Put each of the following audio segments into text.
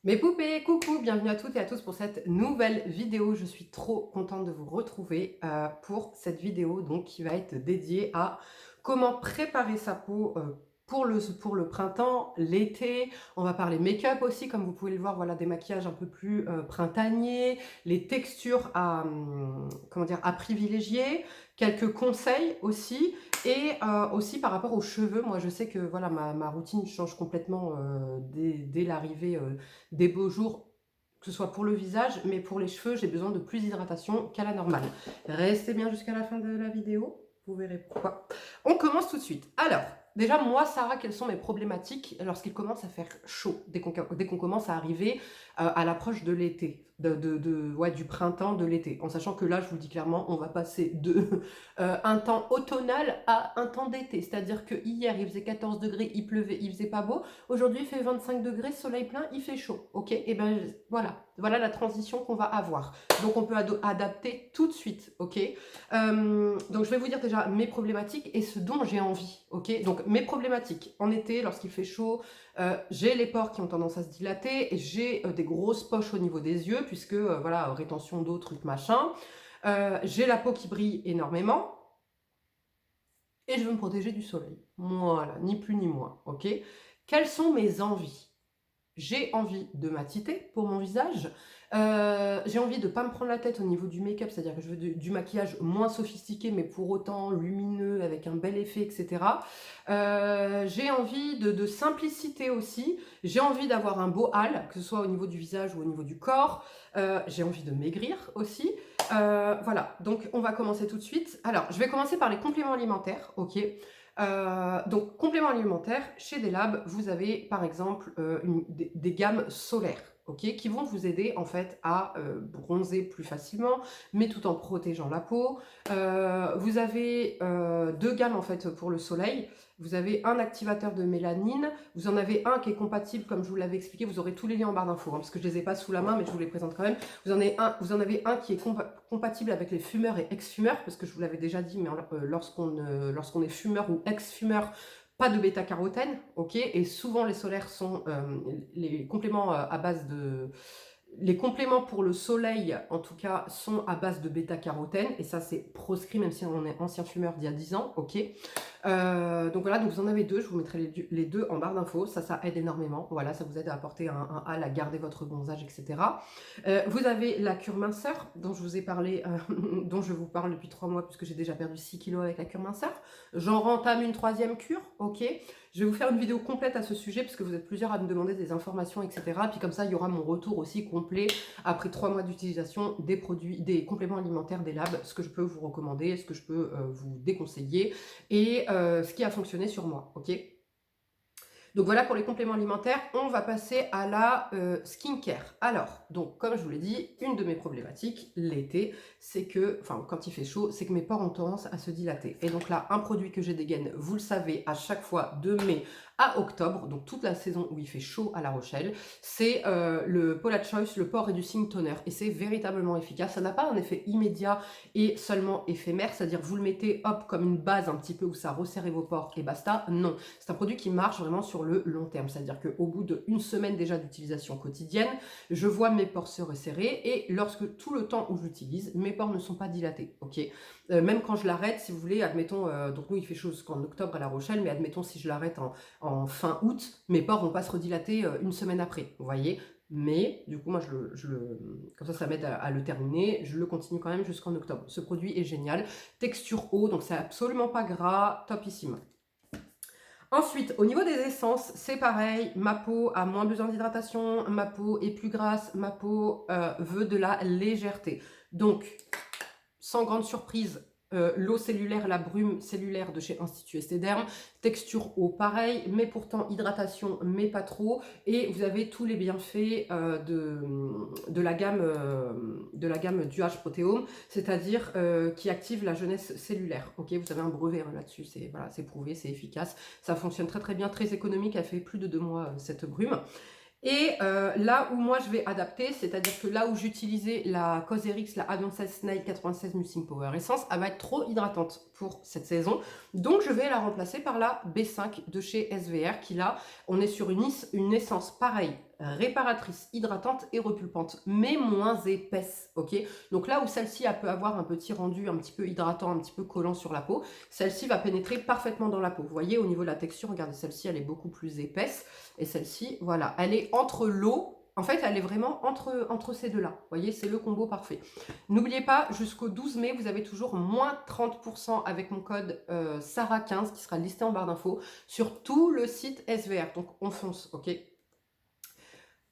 Mes poupées, coucou, bienvenue à toutes et à tous pour cette nouvelle vidéo. Je suis trop contente de vous retrouver pour cette vidéo donc, qui va être dédiée à comment préparer sa peau pour le printemps, l'été. On va parler make-up aussi, comme vous pouvez le voir, voilà des maquillages un peu plus printaniers, les textures à, comment dire, à privilégier, quelques conseils aussi. Et aussi par rapport aux cheveux, moi je sais que voilà ma routine change complètement dès l'arrivée des beaux jours, que ce soit pour le visage, mais pour les cheveux, j'ai besoin de plus d'hydratation qu'à la normale. Restez bien jusqu'à la fin de la vidéo, vous verrez pourquoi. On commence tout de suite. Alors, déjà, moi, Sarah, quelles sont mes problématiques lorsqu'il commence à faire chaud, dès qu'on commence à arriver à l'approche de l'été, ouais, du printemps, de l'été, en sachant que là, je vous le dis clairement, on va passer de un temps automnal à un temps d'été, c'est-à-dire que hier, il faisait 14 degrés, il pleuvait, il faisait pas beau. Aujourd'hui, il fait 25 degrés, soleil plein, il fait chaud. Ok, et ben voilà la transition qu'on va avoir. Donc, on peut adapter tout de suite. Ok, donc je vais vous dire déjà mes problématiques et ce dont j'ai envie. Ok, donc mes problématiques en été, lorsqu'il fait chaud, j'ai les pores qui ont tendance à se dilater, et j'ai des grosses poches au niveau des yeux, puisque voilà, rétention d'eau, truc machin. J'ai la peau qui brille énormément. Et je veux me protéger du soleil. Voilà, ni plus ni moins, ok? Quelles sont mes envies? J'ai envie de matiter pour mon visage. J'ai envie de ne pas me prendre la tête au niveau du make-up, c'est-à-dire que je veux du maquillage moins sophistiqué, mais pour autant lumineux, avec un bel effet, etc. J'ai envie de simplicité aussi. J'ai envie d'avoir un beau hâle, que ce soit au niveau du visage ou au niveau du corps. J'ai envie de maigrir aussi. Voilà, donc on va commencer tout de suite. Alors, je vais commencer par les compléments alimentaires, ok. Donc, compléments alimentaires, chez Delab, vous avez par exemple des gammes solaires, ok, qui vont vous aider en fait à bronzer plus facilement, mais tout en protégeant la peau. Vous avez deux gammes en fait pour le soleil. Vous avez un activateur de mélanine, vous en avez un qui est compatible, comme je vous l'avais expliqué, vous aurez tous les liens en barre d'infos, parce que je ne les ai pas sous la main, mais je vous les présente quand même. Vous en avez un qui est compatible avec les fumeurs et ex-fumeurs, parce que je vous l'avais déjà dit, mais lorsqu'on est fumeur ou ex-fumeur, pas de bêta-carotène, ok. Et souvent les solaires sont les compléments à base de les compléments pour le soleil, en tout cas, sont à base de bêta-carotène, et ça c'est proscrit, même si on est ancien fumeur d'il y a 10 ans, ok. Donc voilà, donc vous en avez deux, je vous mettrai les deux en barre d'infos, ça aide énormément, voilà, ça vous aide à apporter un hâle, à garder votre bronzage, etc. Vous avez la cure minceur, dont je vous ai parlé, dont je vous parle depuis 3 mois, puisque j'ai déjà perdu 6 kilos avec la cure minceur. J'en rentame une troisième cure, ok. Je vais vous faire une vidéo complète à ce sujet, parce que vous êtes plusieurs à me demander des informations, etc. Puis comme ça, il y aura mon retour aussi complet, après 3 mois d'utilisation des produits, des compléments alimentaires des labs, ce que je peux vous recommander, ce que je peux vous déconseiller, et ce qui a fonctionné sur moi, ok. Donc voilà pour les compléments alimentaires. On va passer à la skincare. Alors, donc comme je vous l'ai dit, une de mes problématiques l'été, c'est que, enfin quand il fait chaud, c'est que mes pores ont tendance à se dilater. Et donc là, un produit que j'ai dégaine, vous le savez, à chaque fois de mai à octobre, donc toute la saison où il fait chaud à La Rochelle, c'est le Paula Choice, le pore reducing toner. Et c'est véritablement efficace. Ça n'a pas un effet immédiat et seulement éphémère, c'est-à-dire vous le mettez hop comme une base un petit peu où ça resserre vos pores et basta. Non, c'est un produit qui marche vraiment sur le long terme, c'est-à-dire qu'au bout d'une semaine déjà d'utilisation quotidienne, je vois mes pores se resserrer, et lorsque tout le temps où j'utilise, mes pores ne sont pas dilatés, ok. Même quand je l'arrête, si vous voulez, admettons, donc nous il fait chaud jusqu'en octobre à La Rochelle, mais admettons si je l'arrête en fin août, mes pores vont pas se redilater une semaine après, vous voyez. Mais du coup, moi, comme ça m'aide à le terminer. Je le continue quand même jusqu'en octobre. Ce produit est génial. Texture eau, donc c'est absolument pas gras, topissime. Ensuite, au niveau des essences, c'est pareil. Ma peau a moins besoin d'hydratation, ma peau est plus grasse, ma peau veut de la légèreté. Donc, sans grande surprise, l'eau cellulaire, la brume cellulaire de chez Institut Estéderm, texture eau pareil, mais pourtant hydratation, mais pas trop. Et vous avez tous les bienfaits de la gamme du H Protéome, c'est-à-dire qui active la jeunesse cellulaire. Ok, vous avez un brevet là-dessus, c'est voilà, prouvé, c'est efficace, ça fonctionne très très bien, très économique. Elle fait plus de 2 mois cette brume. Et là où moi je vais adapter, c'est-à-dire que là où j'utilisais la Cosrx, la Advanced Snail 96 Mulsing Power Essence, elle va être trop hydratante pour cette saison. Donc je vais la remplacer par la B5 de chez SVR, qui là, on est sur une essence pareille, réparatrice, hydratante et repulpante, mais moins épaisse, ok? Donc là où celle-ci, elle peut avoir un petit rendu un petit peu hydratant, un petit peu collant sur la peau, celle-ci va pénétrer parfaitement dans la peau. Vous voyez, au niveau de la texture, regardez, celle-ci, elle est beaucoup plus épaisse, et celle-ci, voilà, elle est entre l'eau. En fait, elle est vraiment entre ces deux-là. Vous voyez, c'est le combo parfait. N'oubliez pas, jusqu'au 12 mai, vous avez toujours moins 30% avec mon code Sarah15 qui sera listé en barre d'infos sur tout le site SVR. Donc, on fonce, ok?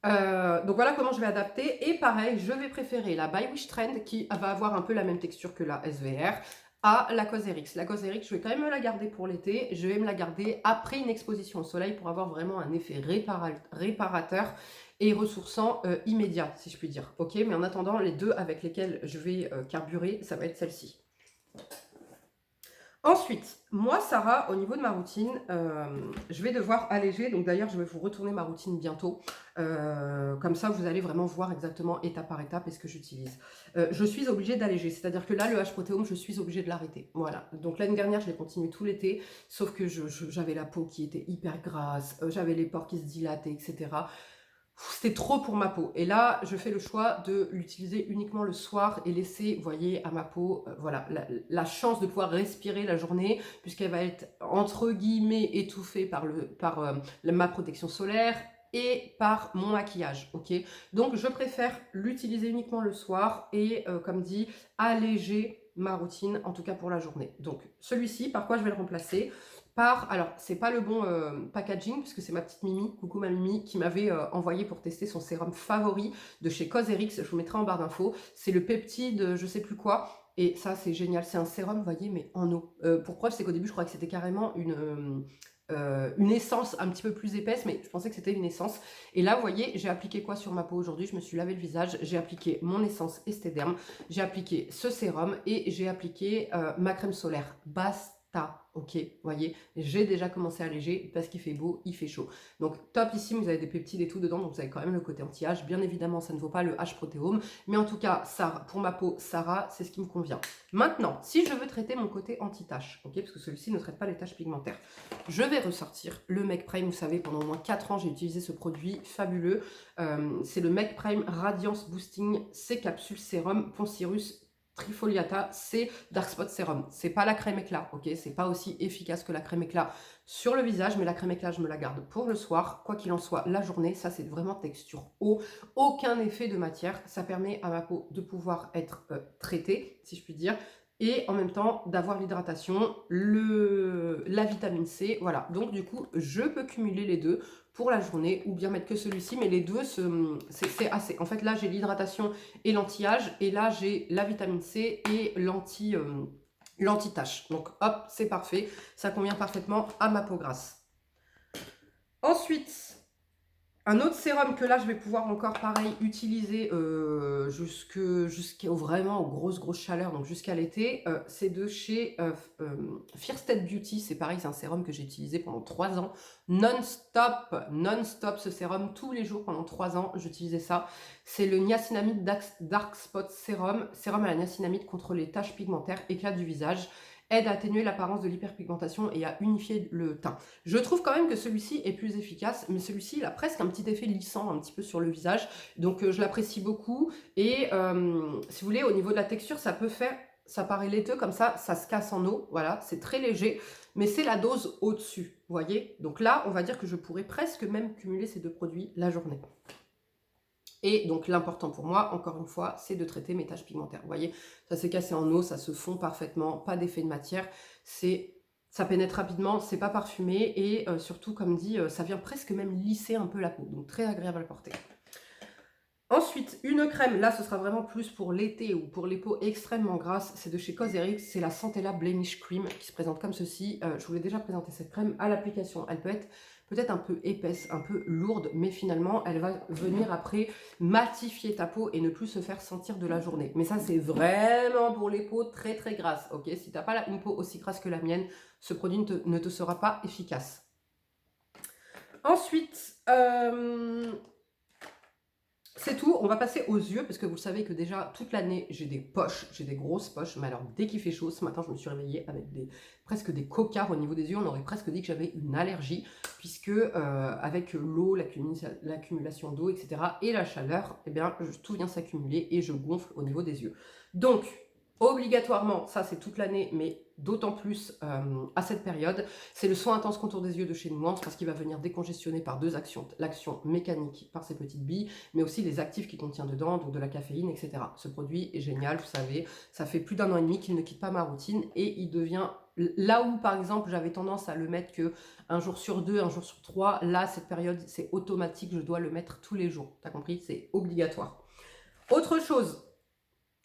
Donc voilà comment je vais adapter. Et pareil, je vais préférer la By Wish Trend qui va avoir un peu la même texture que la SVR à la Cosrx. La Cosrx, je vais quand même me la garder pour l'été. Je vais me la garder après une exposition au soleil pour avoir vraiment un effet réparateur et ressourçant immédiat, si je puis dire. Ok, mais en attendant, les deux avec lesquels je vais carburer, ça va être celle-ci. Ensuite, moi, Sarah, au niveau de ma routine, je vais devoir alléger. Donc d'ailleurs, je vais vous retourner ma routine bientôt. Comme ça, vous allez vraiment voir exactement étape par étape et ce que j'utilise. Je suis obligée d'alléger. C'est-à-dire que là, le H-Protéome, je suis obligée de l'arrêter. Voilà. Donc l'année dernière, je l'ai continué tout l'été. Sauf que j'avais la peau qui était hyper grasse. J'avais les pores qui se dilataient, etc. C'était trop pour ma peau. Et là, je fais le choix de l'utiliser uniquement le soir et laisser, vous voyez, à ma peau, voilà, la chance de pouvoir respirer la journée, puisqu'elle va être, entre guillemets, étouffée par ma protection solaire et par mon maquillage, ok? Donc, je préfère l'utiliser uniquement le soir et, comme dit, alléger ma routine, en tout cas pour la journée. Donc, celui-ci, par quoi je vais le remplacer? Alors c'est pas le bon packaging, puisque c'est ma petite Mimi, coucou ma Mimi, qui m'avait envoyé pour tester son sérum favori de chez Cosrx, je vous mettrai en barre d'infos, c'est le peptide je sais plus quoi, et ça c'est génial, c'est un sérum, vous voyez, mais en eau. Pour preuve, c'est qu'au début je crois que c'était carrément une essence un petit peu plus épaisse, mais je pensais que c'était une essence. Et là, vous voyez, j'ai appliqué quoi sur ma peau aujourd'hui? Je me suis lavé le visage, j'ai appliqué mon essence Esthederm, j'ai appliqué ce sérum et j'ai appliqué ma crème solaire. Basta. Ok, vous voyez, j'ai déjà commencé à alléger parce qu'il fait beau, il fait chaud. Donc top ici, vous avez des peptides et tout dedans, donc vous avez quand même le côté anti-âge. Bien évidemment, ça ne vaut pas le H-Protéome, mais en tout cas, ça, pour ma peau, Sarah, c'est ce qui me convient. Maintenant, si je veux traiter mon côté anti-tache, ok, parce que celui-ci ne traite pas les taches pigmentaires, je vais ressortir le Make Prime. Vous savez, pendant au moins 4 ans, j'ai utilisé ce produit fabuleux. C'est le Make Prime Radiance Boosting C Capsule Sérum Poncirus Trifoliata, c'est Dark Spot Serum. C'est pas la crème éclat, ok? C'est pas aussi efficace que la crème éclat sur le visage, mais la crème éclat, je me la garde pour le soir. Quoi qu'il en soit, la journée, ça c'est vraiment texture eau, aucun effet de matière. Ça permet à ma peau de pouvoir être traitée, si je puis dire, et en même temps d'avoir l'hydratation, la vitamine C, voilà. Donc du coup, je peux cumuler les deux pour la journée ou bien mettre que celui-ci, mais les deux, c'est assez. En fait, là, j'ai l'hydratation et l'anti-âge, et là, j'ai la vitamine C et l'anti-tache. Donc hop, c'est parfait, ça convient parfaitement à ma peau grasse. Ensuite, un autre sérum que là, je vais pouvoir encore, pareil, utiliser jusqu'au vraiment aux grosses chaleurs, donc jusqu'à l'été, c'est de chez First Beauty. C'est pareil, c'est un sérum que j'ai utilisé pendant 3 ans, non-stop ce sérum, tous les jours pendant 3 ans, j'utilisais ça. C'est le Niacinamide Dark Spot Sérum, sérum à la niacinamide contre les taches pigmentaires, éclat du visage, aide à atténuer l'apparence de l'hyperpigmentation et à unifier le teint. Je trouve quand même que celui-ci est plus efficace, mais celui-ci, il a presque un petit effet lissant un petit peu sur le visage, donc je l'apprécie beaucoup. Et si vous voulez, au niveau de la texture, ça peut faire, ça paraît laiteux comme ça se casse en eau, voilà, c'est très léger, mais c'est la dose au-dessus, vous voyez. Donc là, on va dire que je pourrais presque même cumuler ces deux produits la journée. Et donc l'important pour moi, encore une fois, c'est de traiter mes taches pigmentaires. Vous voyez, ça s'est cassé en eau, ça se fond parfaitement, pas d'effet de matière, ça pénètre rapidement, c'est pas parfumé et surtout, comme dit, ça vient presque même lisser un peu la peau, donc très agréable à porter. Ensuite, une crème, là ce sera vraiment plus pour l'été ou pour les peaux extrêmement grasses, c'est de chez Cosrx, c'est la Centella Blemish Cream qui se présente comme ceci. Je vous l'ai déjà présenté cette crème à l'application, elle peut être peut-être un peu épaisse, un peu lourde, mais finalement elle va venir après matifier ta peau et ne plus se faire sentir de la journée. Mais ça c'est vraiment pour les peaux très grasses, ok? Si tu n'as pas une peau aussi grasse que la mienne, ce produit ne te sera pas efficace. c'est tout. On va passer aux yeux parce que vous savez que déjà toute l'année j'ai des poches, j'ai des grosses poches. Mais alors dès qu'il fait chaud, ce matin je me suis réveillée avec presque des cocards au niveau des yeux. On aurait presque dit que j'avais une allergie puisque avec l'eau, l'accumulation d'eau, etc. et la chaleur, eh bien tout vient s'accumuler et je gonfle au niveau des yeux. Donc obligatoirement, ça c'est toute l'année, mais d'autant plus à cette période, c'est le soin intense contour des yeux de chez Nuance parce qu'il va venir décongestionner par deux actions. L'action mécanique par ces petites billes, mais aussi les actifs qu'il contient dedans, donc de la caféine, etc. Ce produit est génial, vous savez, ça fait plus d'1 an et demi qu'il ne quitte pas ma routine et il devient, là où par exemple j'avais tendance à le mettre que un jour sur 2, un jour sur 3, là cette période c'est automatique, je dois le mettre tous les jours, t'as compris, c'est obligatoire. Autre chose,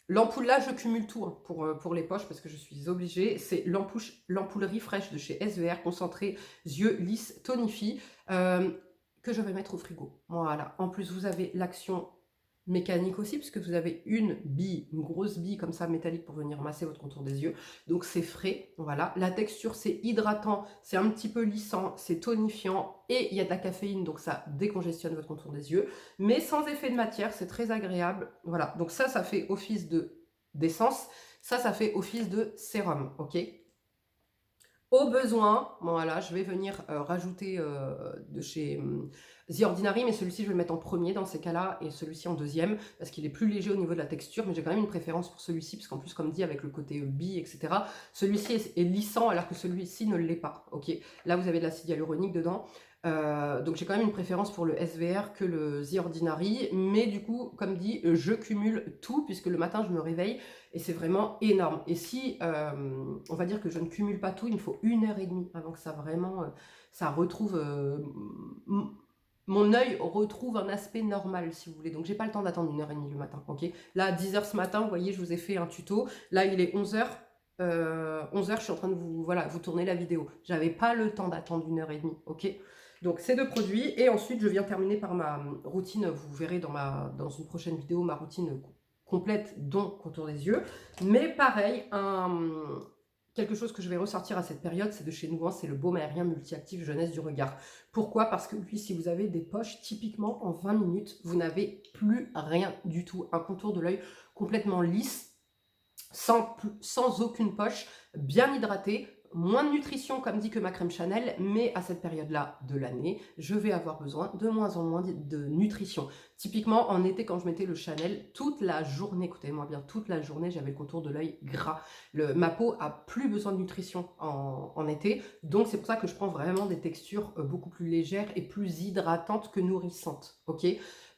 l'ampoule là, je cumule tout hein, pour les poches parce que je suis obligée. C'est l'ampoule Refresh de chez SVR, concentré yeux lisses tonifie, que je vais mettre au frigo. Voilà. En plus, vous avez l'action mécanique aussi, puisque vous avez une bille, une grosse bille comme ça métallique pour venir masser votre contour des yeux. Donc c'est frais, voilà. La texture c'est hydratant, c'est un petit peu lissant, c'est tonifiant et il y a de la caféine, donc ça décongestionne votre contour des yeux, mais sans effet de matière, c'est très agréable. Voilà, donc ça fait office d'essence, ça fait office de sérum, ok. Au besoin, voilà, je vais venir rajouter de chez The Ordinary, mais celui-ci je vais le mettre en premier dans ces cas-là, et celui-ci en deuxième, parce qu'il est plus léger au niveau de la texture, mais j'ai quand même une préférence pour celui-ci, parce qu'en plus, comme dit, avec le côté bille, etc., celui-ci est lissant, alors que celui-ci ne l'est pas, ok. Là, vous avez de l'acide hyaluronique dedans, donc j'ai quand même une préférence pour le SVR que le The Ordinary, mais du coup, comme dit, je cumule tout, puisque le matin, je me réveille, et c'est vraiment énorme. Et si, on va dire que je ne cumule pas tout, il me faut 1h30 avant que ça vraiment, ça retrouve, mon œil retrouve un aspect normal, si vous voulez. Donc, j'ai pas le temps d'attendre 1h30 le matin, ok. Là, à 10h ce matin, vous voyez, je vous ai fait un tuto. Là, il est 11h. 11h, je suis en train de vous tourner la vidéo. J'avais pas le temps d'attendre 1h30, ok. Donc, ces deux produits. Et ensuite, je viens terminer par ma routine. Vous verrez dans une prochaine vidéo ma routine complète, dont contour des yeux. Mais pareil, quelque chose que je vais ressortir à cette période, c'est de chez Nuance, c'est le baume aérien multi-actif jeunesse du regard. Pourquoi? Parce que lui, si vous avez des poches, typiquement en 20 minutes, vous n'avez plus rien du tout. Un contour de l'œil complètement lisse, sans aucune poche, bien hydraté, moins de nutrition comme dit que ma crème Chanel, mais à cette période-là de l'année, je vais avoir besoin de moins en moins de nutrition. Typiquement, en été, quand je mettais le Chanel, toute la journée, écoutez-moi bien, toute la journée, j'avais le contour de l'œil gras. Ma peau a plus besoin de nutrition en été, donc c'est pour ça que je prends vraiment des textures beaucoup plus légères et plus hydratantes que nourrissantes, ok?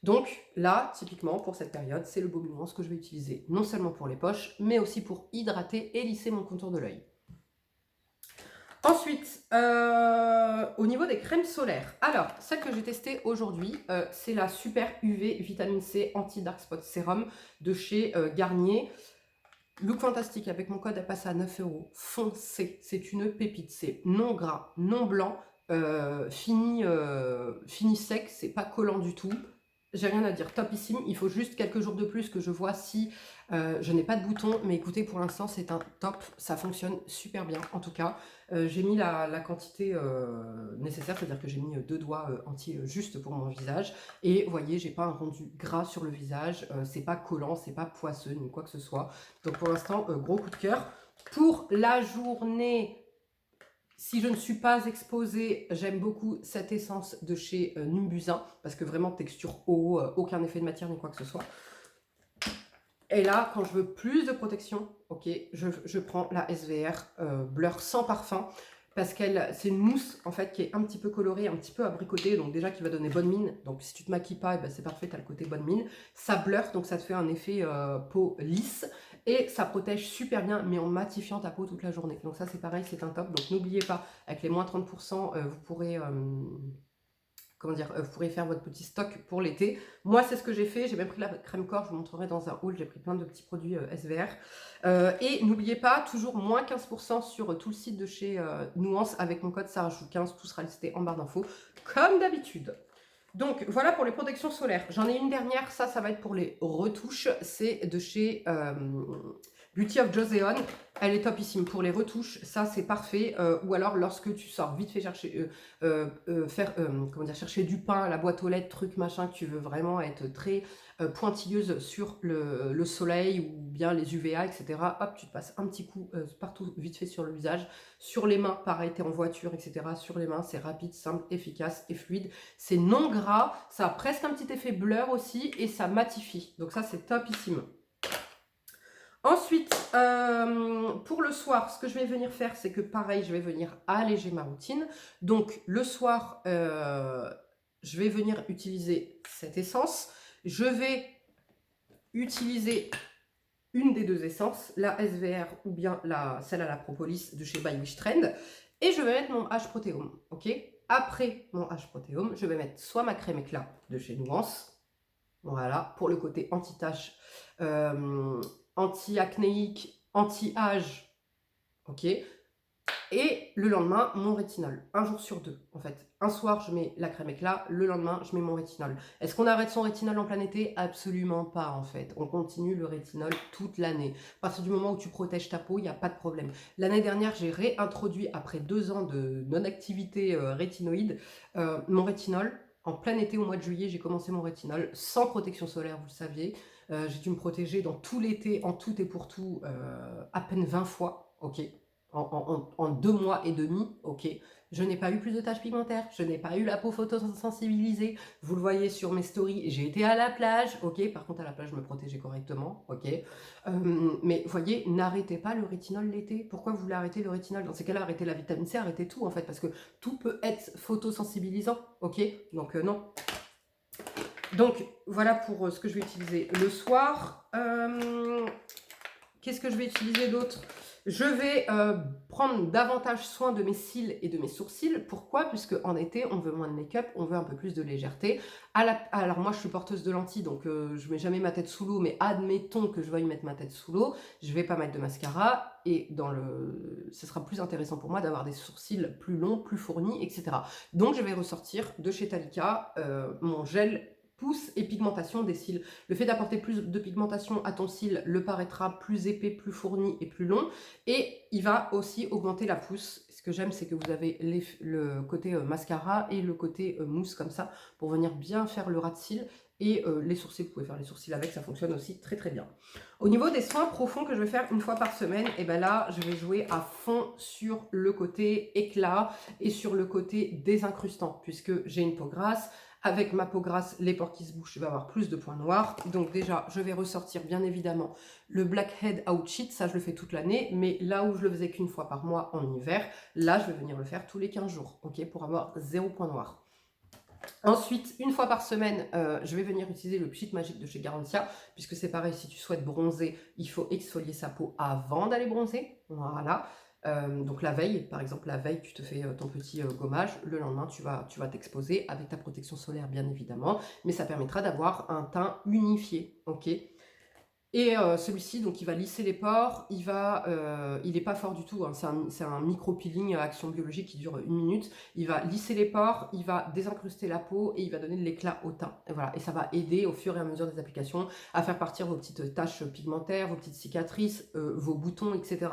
Donc là, typiquement, pour cette période, c'est le baume Nuance que je vais utiliser, non seulement pour les poches, mais aussi pour hydrater et lisser mon contour de l'œil. Ensuite, au niveau des crèmes solaires, alors, celle que j'ai testée aujourd'hui, c'est la Super UV Vitamine C Anti-Dark Spot Sérum de chez Garnier. Look fantastique, avec mon code, elle passe à 9 €. Foncez, c'est une pépite, c'est non gras, non blanc, fini sec, c'est pas collant du tout. J'ai rien à dire, topissime. Il faut juste quelques jours de plus que je vois si je n'ai pas de boutons. Mais écoutez, pour l'instant, c'est un top. Ça fonctionne super bien, en tout cas. J'ai mis la quantité nécessaire, c'est-à-dire que j'ai mis 2 doigts entiers juste pour mon visage. Et vous voyez, j'ai pas un rendu gras sur le visage. C'est pas collant, c'est pas poisseux, ni quoi que ce soit. Donc pour l'instant, gros coup de cœur. Pour la journée... Si je ne suis pas exposée, j'aime beaucoup cette essence de chez Numbusin, parce que vraiment texture eau, aucun effet de matière ni quoi que ce soit. Et là, quand je veux plus de protection, ok, je prends la SVR Blur sans parfum, parce qu'elle, c'est une mousse en fait qui est un petit peu colorée, un petit peu abricotée, donc déjà qui va donner bonne mine. Donc si tu te maquilles pas, eh ben, c'est parfait, tu as le côté bonne mine. Ça blur, donc ça te fait un effet peau lisse. Et ça protège super bien, mais en matifiant ta peau toute la journée. Donc ça, c'est pareil, c'est un top. Donc n'oubliez pas, avec les moins 30%, vous pourrez... vous pourrez faire votre petit stock pour l'été. Moi, c'est ce que j'ai fait. J'ai même pris la crème corps. Je vous montrerai dans un haul. J'ai pris plein de petits produits SVR. Et n'oubliez pas, toujours moins 15% sur tout le site de chez Nuance. Avec mon code SARAJOU15, tout sera listé en barre d'infos, comme d'habitude. Donc, voilà pour les protections solaires. J'en ai une dernière. Ça va être pour les retouches. C'est de chez Beauty of Joseon, elle est topissime pour les retouches, ça c'est parfait. Ou alors lorsque tu sors vite fait chercher, comment dire, chercher du pain à la boîte aux lettres, truc machin, que tu veux vraiment être très pointilleuse sur le soleil ou bien les UVA, etc. Hop, tu te passes un petit coup partout vite fait sur le visage. Sur les mains, pareil, t'es en voiture, etc. Sur les mains, c'est rapide, simple, efficace et fluide. C'est non gras, ça a presque un petit effet blur aussi et ça matifie. Donc ça c'est topissime. Ensuite, pour le soir, ce que je vais venir faire, c'est que pareil, je vais venir alléger ma routine. Donc, le soir, je vais venir utiliser cette essence. Je vais utiliser une des deux essences, la SVR ou bien celle à la propolis de chez By Wish Trend. Et je vais mettre mon H Protéome, ok? Après mon H Protéome, je vais mettre soit ma crème éclat de chez Nuance, voilà, pour le côté anti-tache, anti-acnéique, anti-âge, ok. Et le lendemain, mon rétinol, un jour sur deux, en fait. Un soir, je mets la crème éclat, le lendemain, je mets mon rétinol. Est-ce qu'on arrête son rétinol en plein été? Absolument pas, en fait. On continue le rétinol toute l'année. À partir du moment où tu protèges ta peau, il n'y a pas de problème. L'année dernière, j'ai réintroduit, après 2 ans de non-activité rétinoïde, mon rétinol. En plein été, au mois de juillet, j'ai commencé mon rétinol sans protection solaire, vous le saviez. J'ai dû me protéger dans tout l'été, en tout et pour tout, à peine 20 fois, ok, en 2 mois et demi, ok. Je n'ai pas eu plus de taches pigmentaires, je n'ai pas eu la peau photosensibilisée, vous le voyez sur mes stories, j'ai été à la plage, ok, par contre à la plage je me protégeais correctement, ok. Mais voyez, n'arrêtez pas le rétinol l'été. Pourquoi vous voulez arrêter le rétinol? Dans ces cas-là, arrêtez la vitamine C, arrêtez tout en fait, parce que tout peut être photosensibilisant, ok. Donc non. Donc, voilà pour ce que je vais utiliser le soir. Qu'est-ce que je vais utiliser d'autre? Je vais prendre davantage soin de mes cils et de mes sourcils. Pourquoi? Puisque en été, on veut moins de make-up, on veut un peu plus de légèreté. Alors moi, je suis porteuse de lentilles, donc je mets jamais ma tête sous l'eau, mais admettons que je veuille mettre ma tête sous l'eau, je vais pas mettre de mascara, et ce sera plus intéressant pour moi d'avoir des sourcils plus longs, plus fournis, etc. Donc, je vais ressortir de chez Talika mon gel pousse et pigmentation des cils. Le fait d'apporter plus de pigmentation à ton cil le paraîtra plus épais, plus fourni et plus long. Et il va aussi augmenter la pousse. Ce que j'aime, c'est que vous avez le côté mascara et le côté mousse comme ça pour venir bien faire le ras de cils. Et les sourcils, vous pouvez faire les sourcils avec, ça fonctionne aussi très très bien. Au niveau des soins profonds que je vais faire une fois par semaine, et ben là, je vais jouer à fond sur le côté éclat et sur le côté désincrustant, puisque j'ai une peau grasse. Avec ma peau grasse, les pores qui se bouchent, je vais avoir plus de points noirs. Donc déjà, je vais ressortir bien évidemment le Blackhead Out-Sheet. Ça, je le fais toute l'année. Mais là où je le faisais qu'une fois par mois en hiver, là, je vais venir le faire tous les 15 jours, ok, pour avoir 0 point noir. Ensuite, une fois par semaine, je vais venir utiliser le Pchit Magique de chez Garantia, puisque c'est pareil, si tu souhaites bronzer, il faut exfolier sa peau avant d'aller bronzer. Voilà. Donc la veille, par exemple, la veille, tu te fais ton petit gommage. Le lendemain, tu vas t'exposer avec ta protection solaire, bien évidemment. Mais ça permettra d'avoir un teint unifié, ok. Et celui-ci, donc, il va lisser les pores. Il n'est pas fort du tout, hein. C'est un micro-peeling action biologique qui dure 1 minute. Il va lisser les pores, il va désincruster la peau et il va donner de l'éclat au teint. Et voilà. Et ça va aider au fur et à mesure des applications à faire partir vos petites taches pigmentaires, vos petites cicatrices, vos boutons, etc.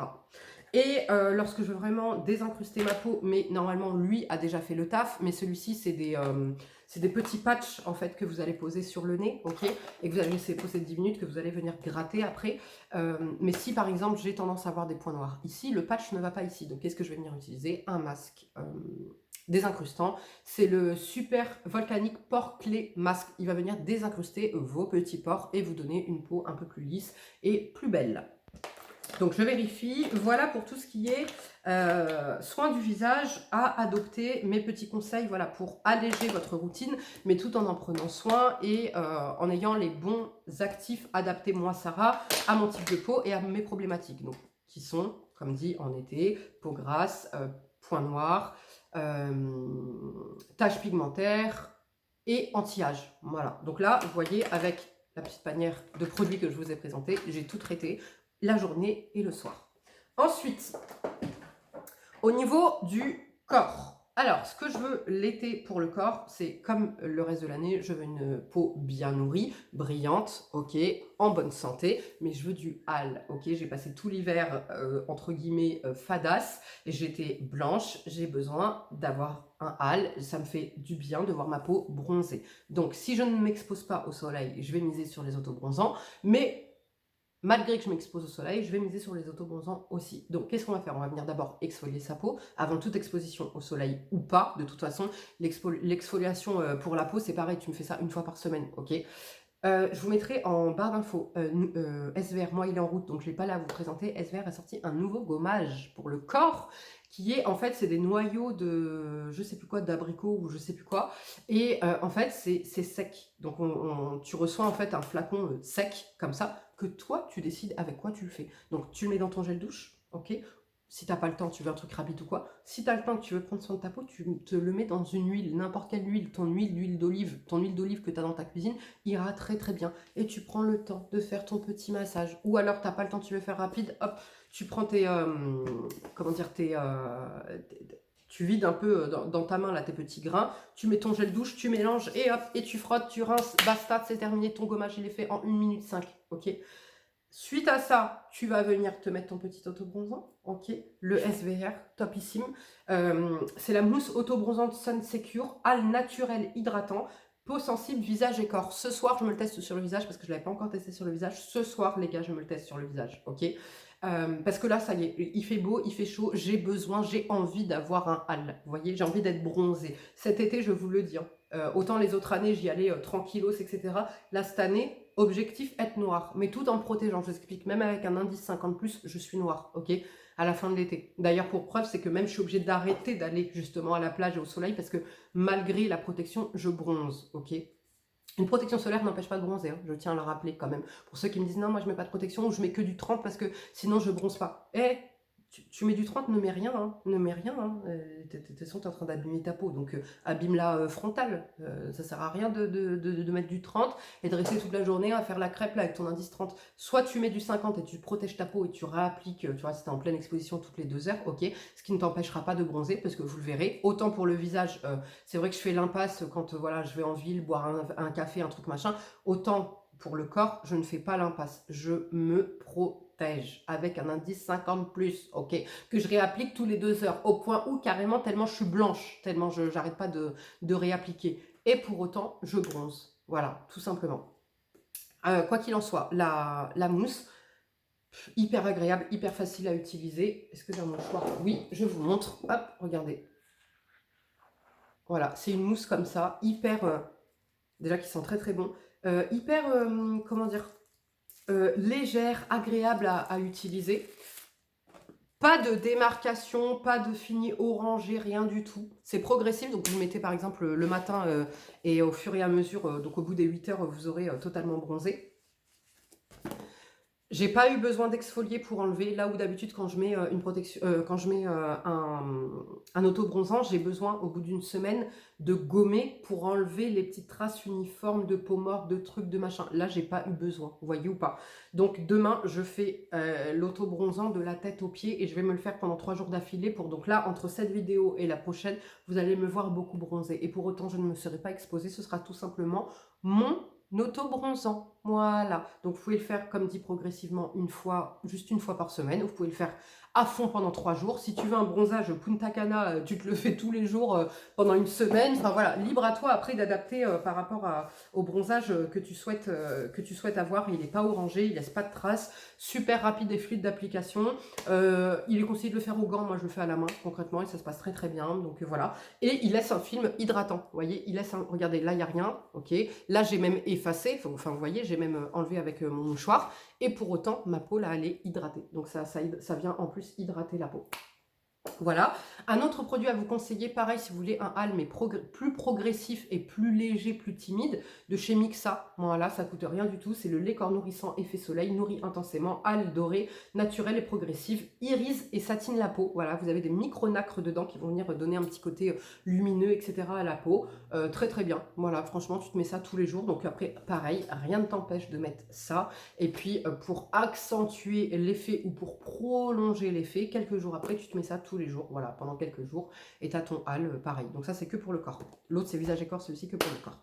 Et lorsque je veux vraiment désincruster ma peau, mais normalement lui a déjà fait le taf, mais celui-ci c'est des petits patchs en fait que vous allez poser sur le nez, ok, et que vous allez laisser poser 10 minutes, que vous allez venir gratter après. Mais si par exemple j'ai tendance à avoir des points noirs ici, le patch ne va pas ici, donc qu'est-ce que je vais venir utiliser? Un masque désincrustant, c'est le Super Volcanic Pore Clay Mask. Il va venir désincruster vos petits pores et vous donner une peau un peu plus lisse et plus belle. Donc je vérifie, voilà pour tout ce qui est soin du visage à adopter, mes petits conseils, voilà, pour alléger votre routine, mais tout en prenant soin et en ayant les bons actifs adaptés, moi Sarah, à mon type de peau et à mes problématiques, donc qui sont, comme dit, en été, peau grasse, points noirs, taches pigmentaires et anti-âge. Voilà, donc là, vous voyez, avec la petite panière de produits que je vous ai présenté, j'ai tout traité, la journée et le soir. Ensuite, au niveau du corps, Alors, ce que je veux l'été pour le corps, c'est comme le reste de l'année, je veux une peau bien nourrie, brillante, ok, en bonne santé, mais je veux du hâle, ok. J'ai passé tout l'hiver, entre guillemets, fadasse, et j'étais blanche, j'ai besoin d'avoir un hâle, ça me fait du bien de voir ma peau bronzée. Donc, si je ne m'expose pas au soleil, je vais miser sur les autobronzants, mais malgré que je m'expose au soleil, je vais miser sur les autobronzants aussi. Donc, qu'est-ce qu'on va faire? On va venir d'abord exfolier sa peau, avant toute exposition au soleil ou pas. De toute façon, l'exfoliation pour la peau, c'est pareil, tu me fais ça une fois par semaine, ok? Je vous mettrai en barre d'infos SVR, moi il est en route, donc je ne l'ai pas là à vous présenter. SVR a sorti un nouveau gommage pour le corps, qui est, en fait, c'est des noyaux de, je sais plus quoi, d'abricot ou je sais plus quoi, et en fait, c'est sec. Donc, tu reçois, en fait, un flacon sec, comme ça, que toi, tu décides avec quoi tu le fais. Donc, tu le mets dans ton gel douche, ok? Si t'as pas le temps, tu veux un truc rapide ou quoi. Si tu as le temps, que tu veux prendre soin de ta peau, tu te le mets dans une huile, n'importe quelle huile, l'huile d'olive, ton huile d'olive que tu as dans ta cuisine, ira très très bien. Et tu prends le temps de faire ton petit massage. Ou alors, tu n'as pas le temps, tu veux faire rapide, hop, tu prends tes, comment dire, tu vides un peu dans ta main là tes petits grains, tu mets ton gel douche, tu mélanges et hop, et tu frottes, tu rinces, basta, c'est terminé, ton gommage il est fait en 1 minute 5, ok? Suite à ça, tu vas venir te mettre ton petit autobronzant, ok? Le SVR, topissime. C'est la mousse autobronzante Sun Secure, al naturel hydratant, peau sensible, visage et corps. Ce soir, je me le teste sur le visage parce que je ne l'avais pas encore testé sur le visage. Ce soir, les gars, je me le teste sur le visage, ok? Parce que là, ça y est, il fait beau, il fait chaud, j'ai besoin, j'ai envie d'avoir un hâle. Vous voyez, j'ai envie d'être bronzée. Cet été, je vous le dis, hein, autant les autres années, j'y allais tranquillos, etc. Là, cette année, objectif, être noir, mais tout en me protégeant. Je vous explique, même avec un indice 50+, je suis noire, ok, à la fin de l'été. D'ailleurs, pour preuve, c'est que même je suis obligée d'arrêter d'aller justement à la plage et au soleil parce que malgré la protection, je bronze, ok. Une protection solaire n'empêche pas de bronzer, hein, je tiens à le rappeler quand même. Pour ceux qui me disent non, moi je mets pas de protection ou je mets que du 30 parce que sinon je bronze pas. Eh, tu mets du 30, ne mets rien, hein, ne mets rien. Hein. De toute façon, tu es en train d'abîmer ta peau, donc abîme-la frontale. Ça sert à rien de mettre du 30 et de rester toute la journée à faire la crêpe là, avec ton indice 30. Soit tu mets du 50 et tu protèges ta peau et tu réappliques, tu vois, si tu es en pleine exposition toutes les 2 heures, ok, ce qui ne t'empêchera pas de bronzer parce que vous le verrez. Autant pour le visage, c'est vrai que je fais l'impasse quand voilà, je vais en ville boire un café, un truc machin. Autant pour le corps, je ne fais pas l'impasse. Je me protège avec un indice 50+, ok, que je réapplique tous les 2 heures, au point où carrément, tellement je suis blanche, tellement je n'arrête pas de réappliquer. Et pour autant, je bronze. Voilà, tout simplement. Quoi qu'il en soit, la mousse, hyper agréable, hyper facile à utiliser. Est-ce que j'ai un mouchoir? Oui, je vous montre. Hop, regardez. Voilà, c'est une mousse comme ça, hyper, déjà qui sent très très bon, hyper, comment dire, légère, agréable à utiliser. Pas de démarcation, pas de fini orangé, rien du tout. C'est progressif, donc vous mettez par exemple le matin et au fur et à mesure, donc au bout des 8 heures, vous aurez totalement bronzé. J'ai pas eu besoin d'exfolier pour enlever, là où d'habitude quand je mets une protection, quand je mets un auto-bronzant, j'ai besoin au bout d'une semaine de gommer pour enlever les petites traces uniformes de peau morte, de trucs, de machin. Là, j'ai pas eu besoin, vous voyez ou pas. Donc demain, je fais l'auto-bronzant de la tête aux pieds et je vais me le faire pendant 3 jours d'affilée pour, donc là, entre cette vidéo et la prochaine, vous allez me voir beaucoup bronzer. Et pour autant, je ne me serai pas exposée, ce sera tout simplement mon auto-bronzant. Voilà, donc vous pouvez le faire comme dit progressivement juste une fois par semaine. Vous pouvez le faire à fond pendant 3 jours. Si tu veux un bronzage Punta Cana, tu te le fais tous les jours pendant une semaine. Enfin voilà, libre à toi après d'adapter par rapport au bronzage que tu souhaites avoir. Il n'est pas orangé, il laisse pas de traces, super rapide et fluide d'application. Il est conseillé de le faire au gant, moi je le fais à la main concrètement et ça se passe très très bien. Donc voilà, et il laisse un film hydratant. Vous voyez, il laisse regardez, là il n'y a rien, ok. Là j'ai même effacé, enfin vous voyez, j'ai même enlevé avec mon mouchoir, et pour autant ma peau là elle est hydratée, donc ça vient en plus hydrater la peau. Voilà, un autre produit à vous conseiller, pareil si vous voulez un hâle mais plus progressif et plus léger, plus timide, de chez Mixa. Voilà, ça coûte rien du tout, c'est le lait corps nourrissant effet soleil, nourrit intensément, hâle doré, naturel et progressif, irise et satine la peau. Voilà, vous avez des micro-nacres dedans qui vont venir donner un petit côté lumineux, etc. à la peau. Très très bien, voilà, franchement tu te mets ça tous les jours, donc après pareil, rien ne t'empêche de mettre ça. Et puis pour accentuer l'effet ou pour prolonger l'effet, quelques jours après tu te mets ça tous tous les jours, voilà, pendant quelques jours. Et tu as ton hâle, pareil. Donc ça, c'est que pour le corps. L'autre, c'est visage et corps, celui-ci que pour le corps.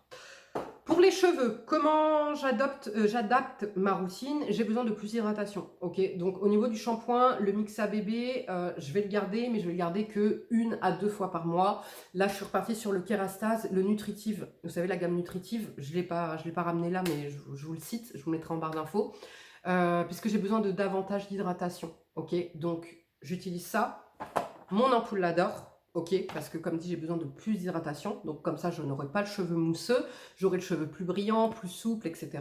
Pour les cheveux, comment j'adapte ma routine? J'ai besoin de plus d'hydratation, ok? Donc au niveau du shampoing, le Mixa bébé, je vais le garder, mais je vais le garder que 1 à 2 fois par mois. Là, je suis repartie sur le Kérastase, le Nutritive. Vous savez, la gamme Nutritive, je l'ai pas ramené là, mais je vous le cite, je vous mettrai en barre d'infos. Puisque j'ai besoin de davantage d'hydratation, ok? Donc j'utilise ça. Mon ampoule l'adore. Ok, parce que comme dit, j'ai besoin de plus d'hydratation. Donc comme ça, je n'aurai pas le cheveu mousseux. J'aurai le cheveu plus brillant, plus souple, etc.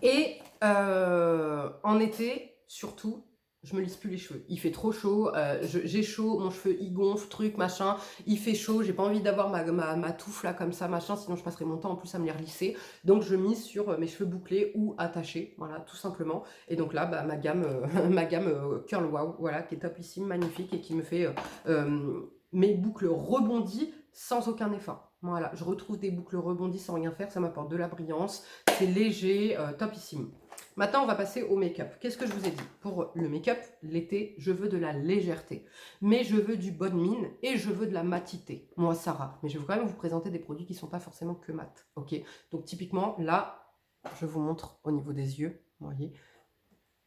Et en été, surtout, je me lisse plus les cheveux. Il fait trop chaud, j'ai chaud, mon cheveu il gonfle, truc, machin. Il fait chaud, j'ai pas envie d'avoir ma touffe là comme ça, machin, sinon je passerai mon temps en plus à me les relisser. Donc je mise sur mes cheveux bouclés ou attachés, voilà, tout simplement. Et donc là, bah, ma gamme, Curl Wow, voilà, qui est topissime, magnifique et qui me fait mes boucles rebondies sans aucun effort. Voilà, je retrouve des boucles rebondies sans rien faire, ça m'apporte de la brillance, c'est léger, topissime. Maintenant, on va passer au make-up. Qu'est-ce que je vous ai dit? Pour le make-up, l'été, je veux de la légèreté. Mais je veux du bonne mine et je veux de la matité. Moi, Sarah. Mais je vais quand même vous présenter des produits qui ne sont pas forcément que mat. Ok? Donc, typiquement, là, je vous montre au niveau des yeux. Vous voyez?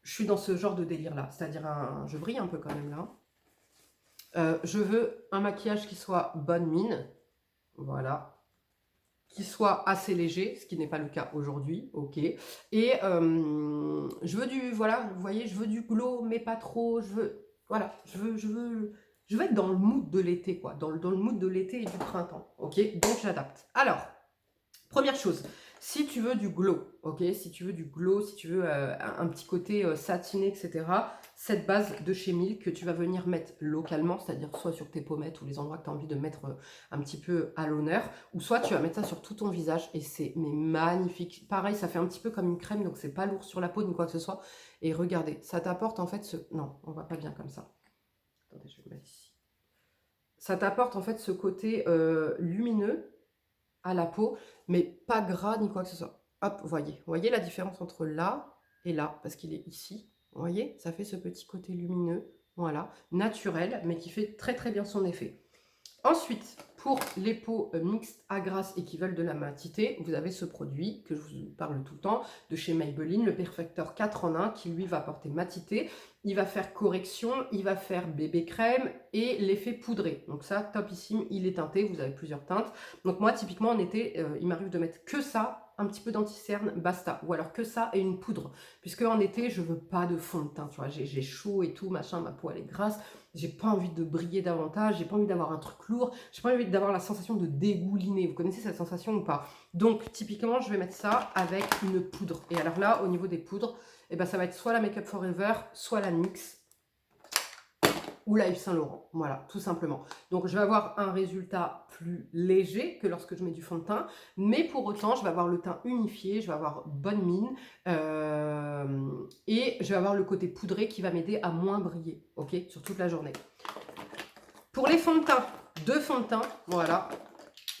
Je suis dans ce genre de délire-là. C'est-à-dire, je brille un peu quand même là. Je veux un maquillage qui soit bonne mine. Voilà. Qui soit assez léger, ce qui n'est pas le cas aujourd'hui, ok. Et je veux du, voilà, vous voyez, je veux du glow, mais pas trop, je veux, voilà, je veux être dans le mood de l'été, quoi, dans le mood de l'été et du printemps, ok. Donc j'adapte. Alors, première chose, si tu veux du glow, ok, si tu veux du glow, si tu veux un petit côté satiné, etc., cette base de chez Milk que tu vas venir mettre localement, c'est-à-dire soit sur tes pommettes ou les endroits que tu as envie de mettre un petit peu à l'honneur, ou soit tu vas mettre ça sur tout ton visage et c'est magnifique. Pareil, ça fait un petit peu comme une crème, donc c'est pas lourd sur la peau ni quoi que ce soit. Et regardez, ça t'apporte en fait ce... Non, on va pas bien comme ça. Attendez, je vais le mettre ici. Ça t'apporte en fait ce côté lumineux à la peau, mais pas gras ni quoi que ce soit. Hop, voyez la différence entre là et là, parce qu'il est ici. Vous voyez, ça fait ce petit côté lumineux, voilà, naturel, mais qui fait très très bien son effet. Ensuite, pour les peaux mixtes à grasse et qui veulent de la matité, vous avez ce produit que je vous parle tout le temps, de chez Maybelline, le Perfector 4 en 1, qui lui va apporter matité, il va faire correction, il va faire bébé crème et l'effet poudré. Donc ça, topissime, il est teinté, vous avez plusieurs teintes. Donc moi, typiquement en été, il m'arrive de mettre que ça, un petit peu d'anti-cerne, basta. Ou alors que ça et une poudre. Puisque en été, je veux pas de fond de teint, tu vois, j'ai chaud et tout, machin, ma peau elle est grasse. J'ai pas envie de briller davantage, j'ai pas envie d'avoir un truc lourd, j'ai pas envie d'avoir la sensation de dégouliner. Vous connaissez cette sensation ou pas? Donc typiquement, je vais mettre ça avec une poudre. Et alors là, au niveau des poudres, eh ben, ça va être soit la Make Up Forever, soit la NYX ou la Yves Saint Laurent. Voilà, tout simplement. Donc je vais avoir un résultat plus léger que lorsque je mets du fond de teint, mais pour autant, je vais avoir le teint unifié, je vais avoir bonne mine et je vais avoir le côté poudré qui va m'aider à moins briller, ok, sur toute la journée. Pour les fonds de teint, deux fonds de teint, voilà.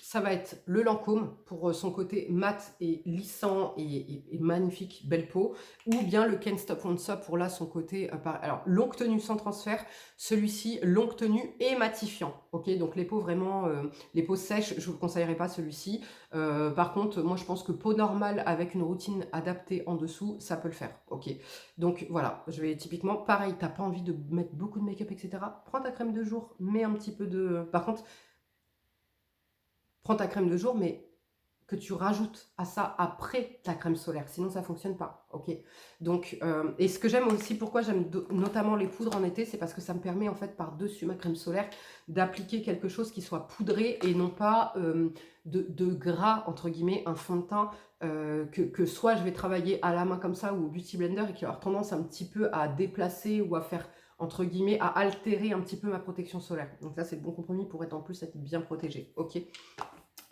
Ça va être le Lancôme pour son côté mat et lissant et magnifique, belle peau. Ou bien le Can't Stop Won't Stop pour là son côté... alors, longue tenue sans transfert. Celui-ci, longue tenue et matifiant. Ok, donc les peaux vraiment... les peaux sèches, je ne vous conseillerais pas celui-ci. Par contre, moi je pense que peau normale avec une routine adaptée en dessous, ça peut le faire. Ok, donc voilà, je vais typiquement... Pareil, tu n'as pas envie de mettre beaucoup de make-up, etc. Prends ta crème de jour, mets un petit peu de... Par contre... Prends ta crème de jour, mais que tu rajoutes à ça après ta crème solaire. Sinon, ça ne fonctionne pas. Ok. Donc, et ce que j'aime aussi, pourquoi j'aime notamment les poudres en été, c'est parce que ça me permet, en fait, par-dessus ma crème solaire, d'appliquer quelque chose qui soit poudré et non pas de gras, entre guillemets, un fond de teint que soit je vais travailler à la main comme ça ou au Beauty Blender et qui va avoir tendance un petit peu à déplacer ou à faire entre guillemets, à altérer un petit peu ma protection solaire. Donc ça, c'est le bon compromis pour être en plus être bien protégé. Ok.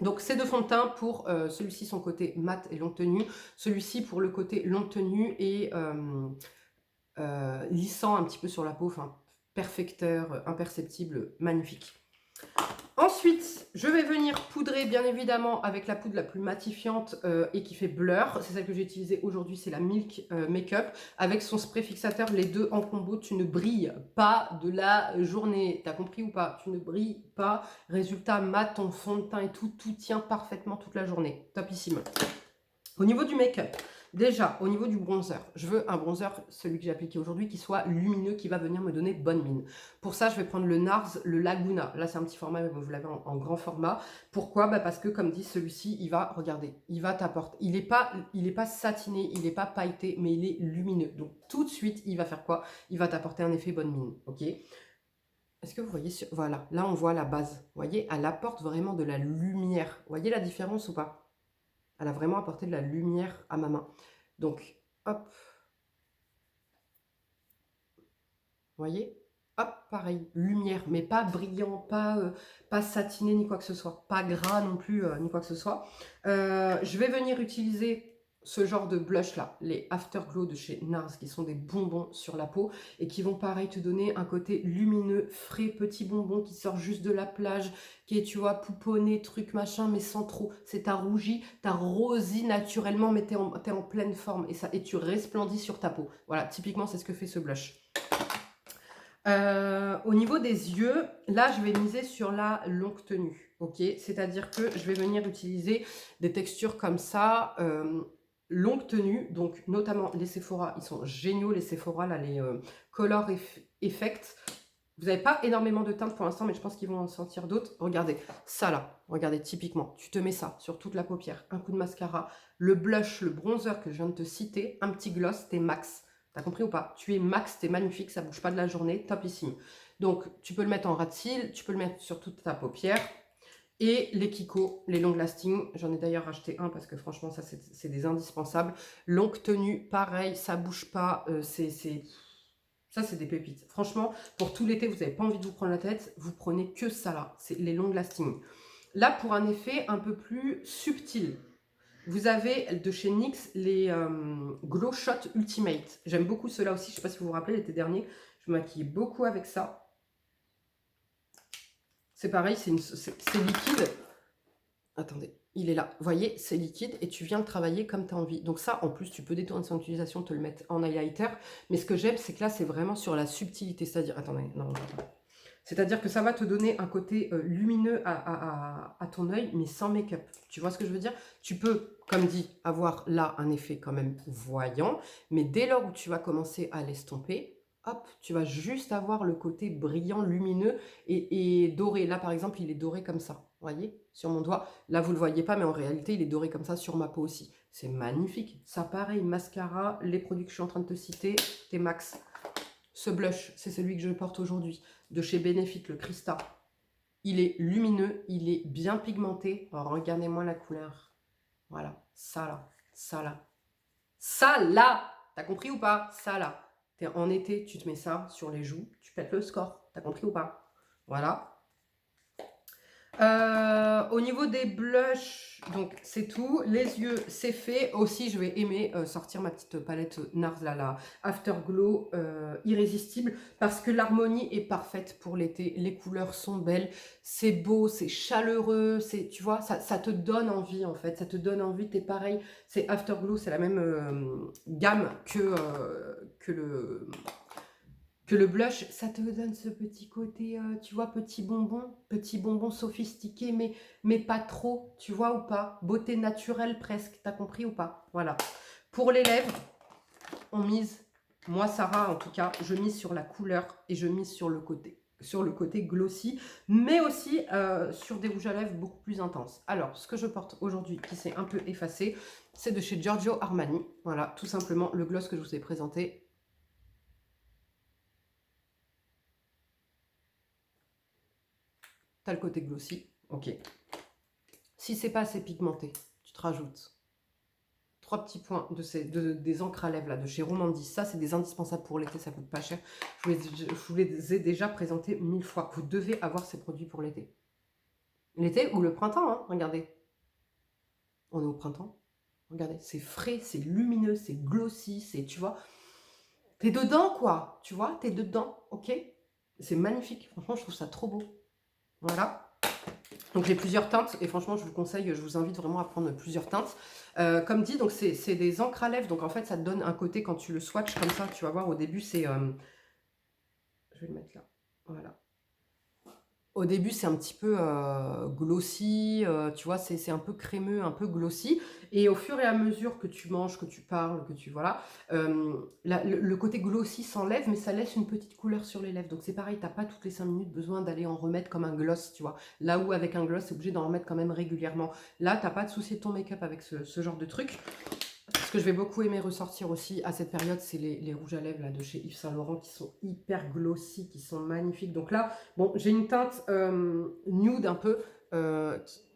Donc ces deux fonds de teint pour celui-ci son côté mat et longue tenue, celui-ci pour le côté longue tenue et lissant un petit peu sur la peau, enfin perfecteur, imperceptible, magnifique. Ensuite, je vais venir poudrer, bien évidemment, avec la poudre la plus matifiante et qui fait blur. C'est celle que j'ai utilisée aujourd'hui, c'est la Milk Makeup. Avec son spray fixateur, les deux en combo, tu ne brilles pas de la journée. T'as compris ou pas? Tu ne brilles pas. Résultat, mat, ton fond de teint et tout, tout tient parfaitement toute la journée. Topissime. Au niveau du make-up, déjà, au niveau du bronzer, je veux un bronzer, celui que j'ai appliqué aujourd'hui, qui soit lumineux, qui va venir me donner bonne mine. Pour ça, je vais prendre le NARS, le Laguna. Là, c'est un petit format, mais vous l'avez en grand format. Pourquoi? Bah parce que, comme dit, celui-ci, il va, regardez, il va t'apporter. Il est pas satiné, il n'est pas pailleté, mais il est lumineux. Donc, tout de suite, il va faire quoi? Il va t'apporter un effet bonne mine, ok? Est-ce que vous voyez, voilà, là, on voit la base. Vous voyez, elle apporte vraiment de la lumière. Vous voyez la différence ou pas? Elle a vraiment apporté de la lumière à ma main. Donc, hop. Vous voyez? Hop, pareil, lumière, mais pas brillant, pas satiné, ni quoi que ce soit. Pas gras non plus, ni quoi que ce soit. Je vais venir utiliser ce genre de blush là, les Afterglow de chez NARS, qui sont des bonbons sur la peau et qui vont pareil te donner un côté lumineux, frais, petit bonbon qui sort juste de la plage, qui est, tu vois, pouponné, truc machin, mais sans trop. C'est ta rougi, ta rosi naturellement, mais t'es en pleine forme et tu resplendis sur ta peau. Voilà, typiquement, c'est ce que fait ce blush. Au niveau des yeux, là, je vais miser sur la longue tenue, ok? C'est-à-dire que je vais venir utiliser des textures comme ça, longue tenue, donc notamment les Sephora, ils sont géniaux, les Sephora, là, les Color Effect. Vous n'avez pas énormément de teintes pour l'instant, mais je pense qu'ils vont en sortir d'autres. Regardez, ça là, regardez, typiquement, tu te mets ça sur toute la paupière, un coup de mascara, le blush, le bronzer que je viens de te citer, un petit gloss, t'es max. T'as compris ou pas? Tu es max, t'es magnifique, ça bouge pas de la journée, topissime. Donc, tu peux le mettre en ras de cils, tu peux le mettre sur toute ta paupière. Et les Kiko, les long lasting, j'en ai d'ailleurs acheté un parce que franchement, ça c'est des indispensables. Longue tenue, pareil, ça bouge pas, ça c'est des pépites. Franchement, pour tout l'été, vous n'avez pas envie de vous prendre la tête, vous prenez que ça là, c'est les long lasting. Là, pour un effet un peu plus subtil, vous avez de chez NYX les Glow Shot Ultimate. J'aime beaucoup ceux-là aussi, je ne sais pas si vous vous rappelez, l'été dernier, je me maquillais beaucoup avec ça. C'est pareil, c'est liquide. Attendez, il est là. Vous voyez, c'est liquide et tu viens le travailler comme tu as envie. Donc ça, en plus, tu peux détourner son utilisation, te le mettre en highlighter. Mais ce que j'aime, c'est que là, c'est vraiment sur la subtilité. C'est-à-dire, attendez, non. C'est-à-dire que ça va te donner un côté lumineux à ton œil, mais sans make-up. Tu vois ce que je veux dire? Tu peux, comme dit, avoir là un effet quand même voyant, mais dès lors où tu vas commencer à l'estomper, hop, tu vas juste avoir le côté brillant, lumineux et doré. Là, par exemple, il est doré comme ça. Vous voyez, sur mon doigt. Là, vous ne le voyez pas, mais en réalité, il est doré comme ça sur ma peau aussi. C'est magnifique. Ça, pareil, mascara, les produits que je suis en train de te citer, t'es max. Ce blush, c'est celui que je porte aujourd'hui, de chez Benefit, le Crista. Il est lumineux, il est bien pigmenté. Alors, regardez-moi la couleur. Voilà, ça là, ça là. Ça là! T'as compris ou pas? Ça là. T'es en été, tu te mets ça sur les joues, tu pètes le score. T'as compris ou pas? Voilà. Au niveau des blushs, donc c'est tout. Les yeux, c'est fait. Aussi, je vais aimer sortir ma petite palette NARS, là, la Afterglow irrésistible, parce que l'harmonie est parfaite pour l'été. Les couleurs sont belles, c'est beau, c'est chaleureux, tu vois, ça te donne envie, en fait. Ça te donne envie, t'es pareil. C'est Afterglow, c'est la même gamme que le blush, ça te donne ce petit côté, tu vois, petit bonbon sophistiqué, mais pas trop, tu vois ou pas? Beauté naturelle presque, t'as compris ou pas? Voilà. Pour les lèvres, on mise, moi Sarah en tout cas, je mise sur la couleur et je mise sur le côté glossy, mais aussi sur des rouges à lèvres beaucoup plus intenses. Alors, ce que je porte aujourd'hui, qui s'est un peu effacé, c'est de chez Giorgio Armani. Voilà, tout simplement le gloss que je vous ai présenté. Tu as le côté glossy, ok. Si c'est pas assez pigmenté, tu te rajoutes 3 petits points des encres à lèvres là, de chez Romandie. Ça, c'est des indispensables pour l'été, ça coûte pas cher. Je vous les ai déjà présentés 1000 fois. Vous devez avoir ces produits pour l'été. L'été ou le printemps, hein, regardez. On est au printemps. Regardez, c'est frais, c'est lumineux, c'est glossy, tu vois. T'es dedans, quoi. Tu vois, t'es dedans, ok. C'est magnifique. Franchement, je trouve ça trop beau. Voilà. Donc, j'ai plusieurs teintes et franchement, je vous conseille, je vous invite vraiment à prendre plusieurs teintes. Comme dit, donc c'est des encres à lèvres. Donc, en fait, ça te donne un côté, quand tu le swatches comme ça, tu vas voir, au début, c'est... je vais le mettre là. Voilà. Au début, c'est un petit peu glossy, tu vois, c'est un peu crémeux, un peu glossy. Et au fur et à mesure que tu manges, que tu parles, que tu... Voilà, le côté glossy s'enlève, mais ça laisse une petite couleur sur les lèvres. Donc c'est pareil, t'as pas toutes les 5 minutes besoin d'aller en remettre comme un gloss, tu vois. Là où avec un gloss, c'est obligé d'en remettre quand même régulièrement. Là, t'as pas de souci de ton make-up avec ce genre de truc. Ce que je vais beaucoup aimer ressortir aussi à cette période, c'est les rouges à lèvres là, de chez Yves Saint Laurent qui sont hyper glossy, qui sont magnifiques. Donc là, bon, j'ai une teinte nude un peu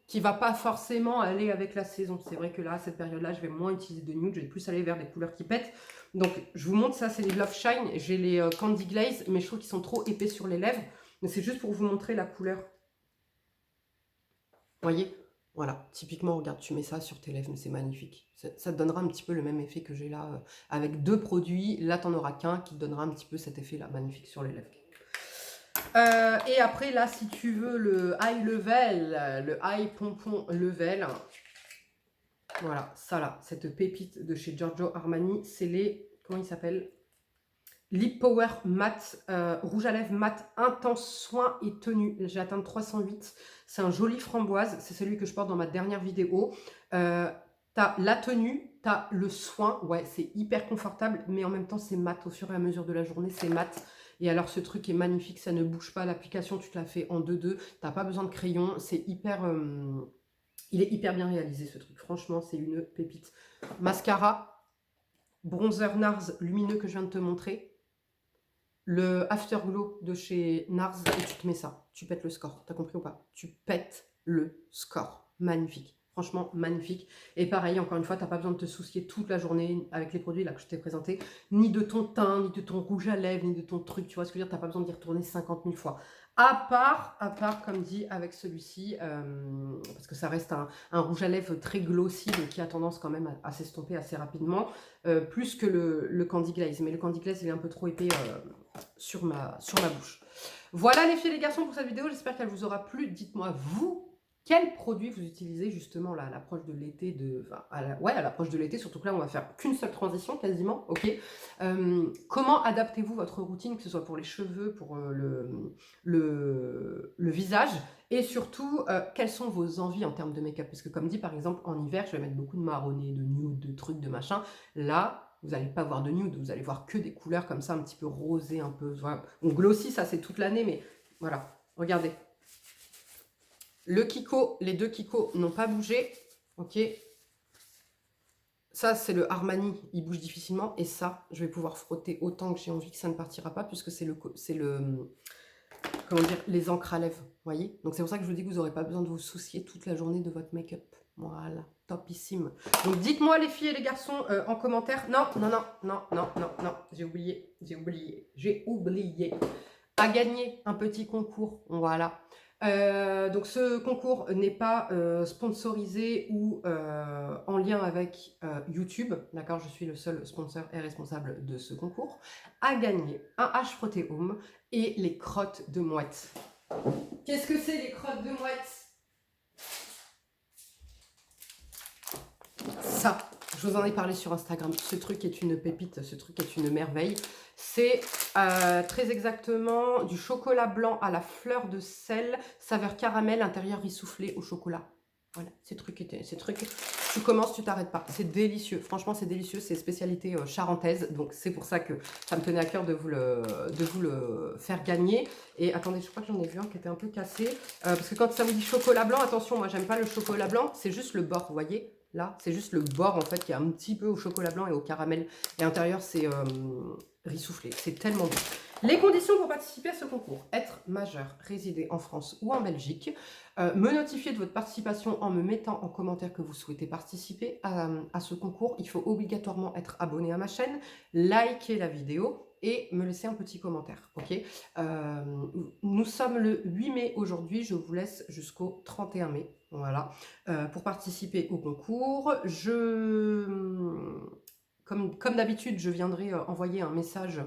qui va pas forcément aller avec la saison. C'est vrai que là, à cette période-là, je vais moins utiliser de nude, je vais plus aller vers des couleurs qui pètent. Donc, je vous montre ça, c'est les Love Shine. J'ai les Candy Glaze, mais je trouve qu'ils sont trop épais sur les lèvres. Mais c'est juste pour vous montrer la couleur. Vous voyez? Voilà, typiquement, regarde, tu mets ça sur tes lèvres, mais c'est magnifique. Ça te donnera un petit peu le même effet que j'ai là avec 2 produits. Là, tu n'en auras qu'un qui te donnera un petit peu cet effet-là, magnifique sur les lèvres. Et après, là, si tu veux le High Level, le High Pompon Level, voilà, ça là, cette pépite de chez Giorgio Armani, c'est les, comment il s'appelle? Lip Power Matte, rouge à lèvres mat intense soin et tenue. J'ai atteint 308. C'est un joli framboise. C'est celui que je porte dans ma dernière vidéo. T'as la tenue, t'as le soin. Ouais, c'est hyper confortable, mais en même temps, c'est mat. Au fur et à mesure de la journée, c'est mat. Et alors, ce truc est magnifique. Ça ne bouge pas. L'application, tu te la fais en 2-2. T'as pas besoin de crayon. C'est hyper... il est hyper bien réalisé, ce truc. Franchement, c'est une pépite. Mascara, bronzer NARS lumineux que je viens de te montrer. Le Afterglow de chez NARS, et tu te mets ça. Tu pètes le score. T'as compris ou pas? Tu pètes le score. Magnifique. Franchement, magnifique. Et pareil, encore une fois, tu n'as pas besoin de te soucier toute la journée avec les produits là que je t'ai présentés, ni de ton teint, ni de ton rouge à lèvres, ni de ton truc. Tu vois ce que je veux dire? Tu n'as pas besoin d'y retourner 50 000 fois. À part, comme dit, avec celui-ci, parce que ça reste un rouge à lèvres très glossy, donc qui a tendance quand même à s'estomper assez rapidement, plus que le Candy Glaze. Mais le Candy Glaze, il est un peu trop épais sur ma bouche. Voilà les filles et les garçons pour cette vidéo, j'espère qu'elle vous aura plu. Dites-moi vous, quel produit vous utilisez justement là à l'approche de l'été, à l'approche de l'été, surtout que là on va faire qu'une seule transition quasiment, ok. Comment adaptez-vous votre routine, que ce soit pour les cheveux, pour le visage, et surtout quelles sont vos envies en termes de make-up, parce que comme dit par exemple en hiver je vais mettre beaucoup de marronné, de nude, de trucs, de machin, là vous n'allez pas voir de nude, vous allez voir que des couleurs comme ça, un petit peu rosées, un peu... Voilà. Donc glossy, ça c'est toute l'année, mais voilà, regardez. Le Kiko, les 2 Kiko n'ont pas bougé, ok. Ça c'est le Armani, il bouge difficilement, et ça, je vais pouvoir frotter autant que j'ai envie, que ça ne partira pas, puisque c'est comment dire, les encres à lèvres, vous voyez. Donc c'est pour ça que je vous dis que vous n'aurez pas besoin de vous soucier toute la journée de votre make-up. Voilà, topissime. Donc dites-moi les filles et les garçons en commentaire. Non, j'ai oublié. À gagner un petit concours, voilà. Donc ce concours n'est pas sponsorisé ou en lien avec YouTube, d'accord? Je suis le seul sponsor et responsable de ce concours. À gagner un H Protéome et les crottes de mouette. Qu'est-ce que c'est les crottes de mouette? Ça, je vous en ai parlé sur Instagram. Ce truc est une pépite, ce truc est une merveille. C'est très exactement du chocolat blanc à la fleur de sel, saveur caramel, intérieur rissoufflé au chocolat. Voilà, ces trucs, tu commences, tu t'arrêtes pas. C'est délicieux, franchement c'est délicieux, c'est spécialité charentaise. Donc c'est pour ça que ça me tenait à cœur de vous le faire gagner. Et attendez, je crois que j'en ai vu un qui était un peu cassé. Parce que quand ça vous dit chocolat blanc, attention, moi j'aime pas le chocolat blanc, c'est juste le bord, vous voyez? Là, c'est juste le bord en fait qui est un petit peu au chocolat blanc et au caramel. Et à l'intérieur, c'est rissoufflé. C'est tellement bon. Les conditions pour participer à ce concours: être majeur, résider en France ou en Belgique, me notifier de votre participation en me mettant en commentaire que vous souhaitez participer à ce concours. Il faut obligatoirement être abonné à ma chaîne, liker la vidéo et me laisser un petit commentaire, ok. Nous sommes le 8 mai aujourd'hui, je vous laisse jusqu'au 31 mai, voilà, pour participer au concours. Comme d'habitude, je viendrai envoyer un message,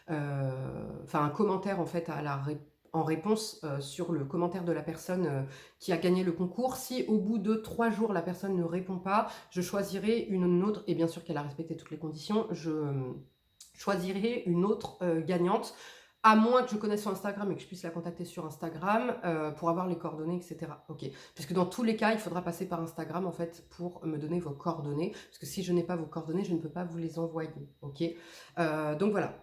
enfin un commentaire en fait en réponse sur le commentaire de la personne qui a gagné le concours. Si au bout de 3 jours, la personne ne répond pas, je choisirai une autre, et bien sûr qu'elle a respecté toutes les conditions, je choisirai une autre gagnante, à moins que je connaisse son Instagram et que je puisse la contacter sur Instagram pour avoir les coordonnées, etc. Ok. Parce que dans tous les cas, il faudra passer par Instagram en fait pour me donner vos coordonnées. Parce que si je n'ai pas vos coordonnées, je ne peux pas vous les envoyer. Ok. Donc voilà.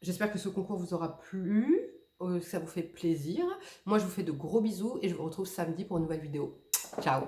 J'espère que ce concours vous aura plu, que ça vous fait plaisir. Moi, je vous fais de gros bisous et je vous retrouve samedi pour une nouvelle vidéo. Ciao!